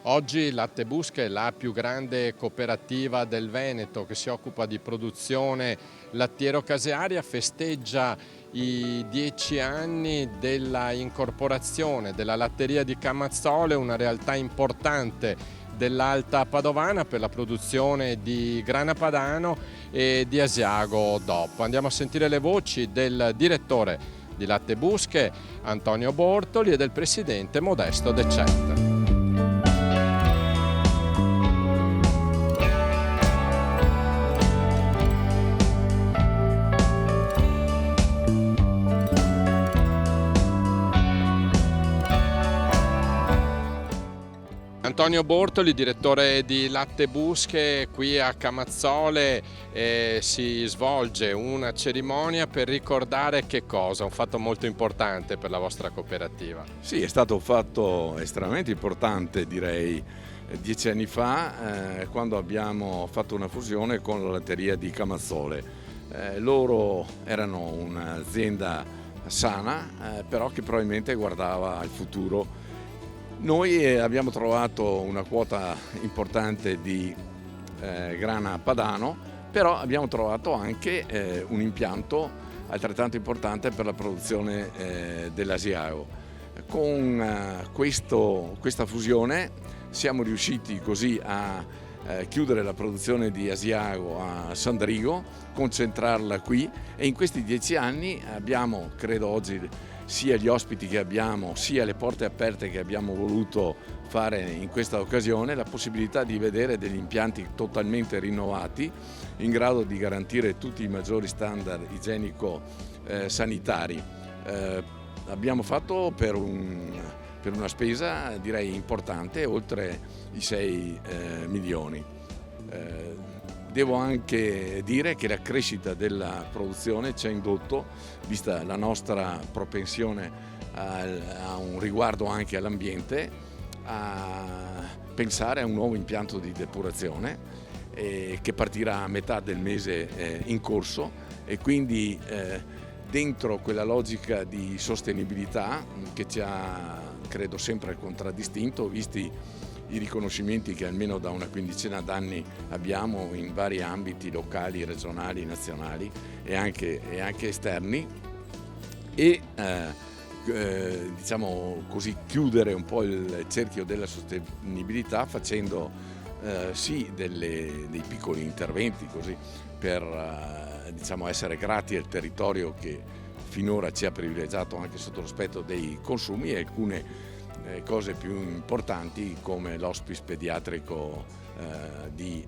Oggi Latte Busche è la più grande cooperativa del Veneto che si occupa di produzione lattiero-casearia, festeggia i 10 anni della incorporazione della latteria di Camazzole, una realtà importante dell'Alta Padovana per la produzione di grana padano e di Asiago DOP. Andiamo a sentire le voci del direttore di Latte Busche, Antonio Bortoli, e del presidente Modesto De Cet. Antonio Bortoli, direttore di Latte Busche, qui a Camazzole si svolge una cerimonia per ricordare che cosa? Un fatto molto importante per la vostra cooperativa. Sì, è stato un fatto estremamente importante, direi, 10 anni fa, quando abbiamo fatto una fusione con la latteria di Camazzole. Loro erano un'azienda sana, però che probabilmente guardava al futuro. Noi abbiamo trovato una quota importante di grana padano, però abbiamo trovato anche un impianto altrettanto importante per la produzione dell'Asiago. Con questa fusione siamo riusciti così a chiudere la produzione di Asiago a Sandrigo, concentrarla qui, e in questi 10 anni abbiamo, credo oggi, sia gli ospiti che abbiamo, sia le porte aperte che abbiamo voluto fare in questa occasione, la possibilità di vedere degli impianti totalmente rinnovati, in grado di garantire tutti i maggiori standard igienico-sanitari. Abbiamo fatto per una spesa, direi, importante, oltre i 6 milioni. Devo anche dire che la crescita della produzione ci ha indotto, vista la nostra propensione a un riguardo anche all'ambiente, a pensare a un nuovo impianto di depurazione che partirà a metà del mese in corso, e quindi dentro quella logica di sostenibilità che ci ha, credo, sempre contraddistinto, visti i riconoscimenti che almeno da una quindicina d'anni abbiamo in vari ambiti locali, regionali, nazionali e anche esterni, e diciamo così chiudere un po' il cerchio della sostenibilità facendo sì dei piccoli interventi così per diciamo essere grati al territorio che finora ci ha privilegiato anche sotto l'aspetto dei consumi, e alcune cose più importanti come l'hospice pediatrico di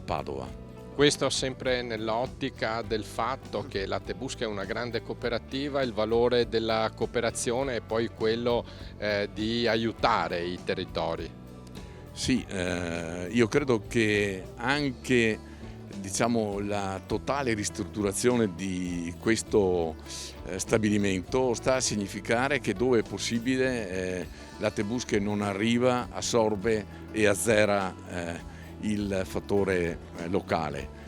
Padova. Questo sempre nell'ottica del fatto che Latte Busche è una grande cooperativa, il valore della cooperazione e poi quello di aiutare i territori. Sì, io credo che anche, diciamo, la totale ristrutturazione di questo stabilimento sta a significare che dove è possibile Latte Busche non arriva, assorbe e azzera il fattore locale.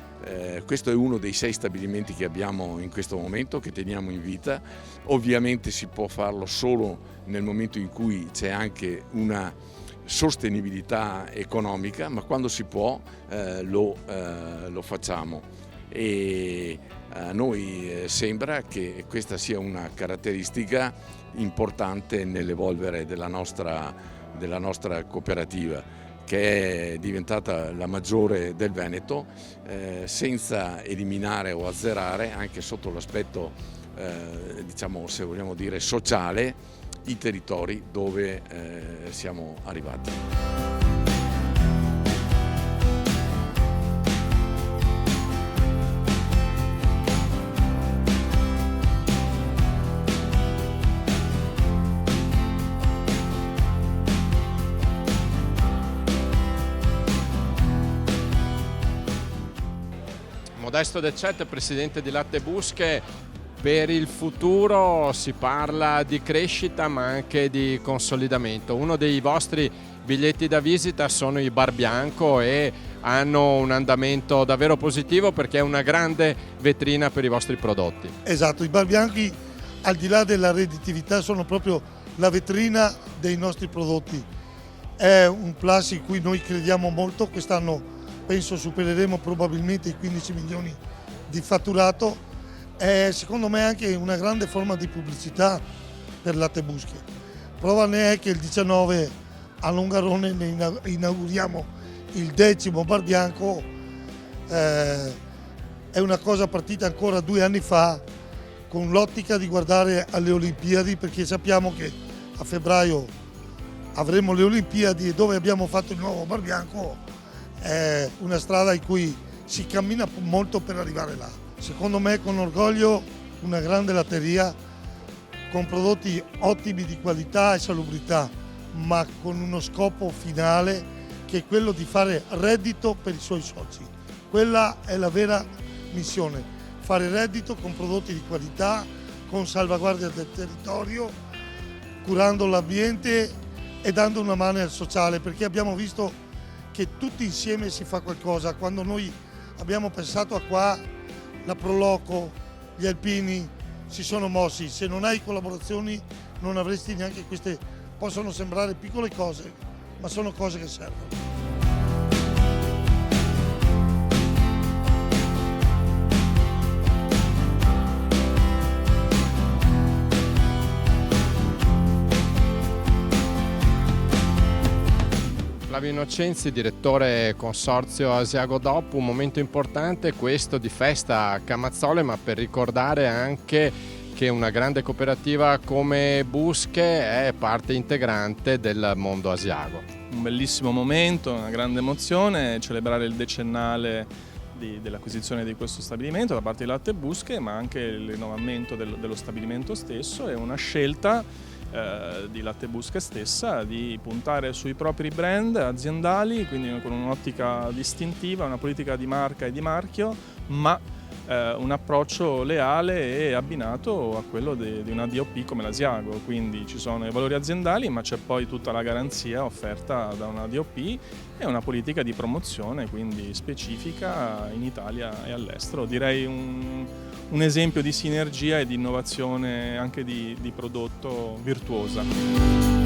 Questo è uno dei 6 stabilimenti che abbiamo in questo momento, che teniamo in vita. Ovviamente si può farlo solo nel momento in cui c'è anche una sostenibilità economica, ma quando si può lo facciamo, e a noi sembra che questa sia una caratteristica importante nell'evolvere della nostra cooperativa, che è diventata la maggiore del Veneto, senza eliminare o azzerare, anche sotto l'aspetto diciamo, se vogliamo dire, sociale, i territori dove siamo arrivati. Modesto De Cet, presidente di Latte Busche. Per il futuro si parla di crescita ma anche di consolidamento. Uno dei vostri biglietti da visita sono i Bar Bianco e hanno un andamento davvero positivo perché è una grande vetrina per i vostri prodotti. Esatto, i Bar Bianchi, al di là della redditività, sono proprio la vetrina dei nostri prodotti. è un plus in cui noi crediamo molto. Quest'anno penso supereremo probabilmente i 15 milioni di fatturato. È secondo me anche una grande forma di pubblicità per Latte Busche. Prova ne è che il 19 a Longarone ne inauguriamo il 10° bar bianco. È una cosa partita ancora 2 anni fa con l'ottica di guardare alle Olimpiadi, perché sappiamo che a febbraio avremo le Olimpiadi e dove abbiamo fatto il nuovo bar bianco è una strada in cui si cammina molto per arrivare là. Secondo me con orgoglio una grande latteria con prodotti ottimi di qualità e salubrità, ma con uno scopo finale che è quello di fare reddito per i suoi soci. Quella è la vera missione, fare reddito con prodotti di qualità, con salvaguardia del territorio, curando l'ambiente e dando una mano al sociale, perché abbiamo visto che tutti insieme si fa qualcosa. Quando noi abbiamo pensato a qua, la Proloco, gli alpini si sono mossi. Se non hai collaborazioni non avresti neanche queste, possono sembrare piccole cose, ma sono cose che servono. Flavio Innocenzi, direttore consorzio Asiago DOP, un momento importante questo di festa a Camazzole, ma per ricordare anche che una grande cooperativa come Busche è parte integrante del mondo asiago. Un bellissimo momento, una grande emozione, celebrare il decennale dell'acquisizione di questo stabilimento da parte di Latte Busche, ma anche il rinnovamento dello stabilimento stesso e una scelta di Latte Busche stessa di puntare sui propri brand aziendali, quindi con un'ottica distintiva, una politica di marca e di marchio, ma un approccio leale e abbinato a quello di una DOP come l'Asiago. Quindi ci sono i valori aziendali, ma c'è poi tutta la garanzia offerta da una DOP e una politica di promozione quindi specifica in Italia e all'estero. Direi un esempio di sinergia e di innovazione anche di prodotto virtuosa.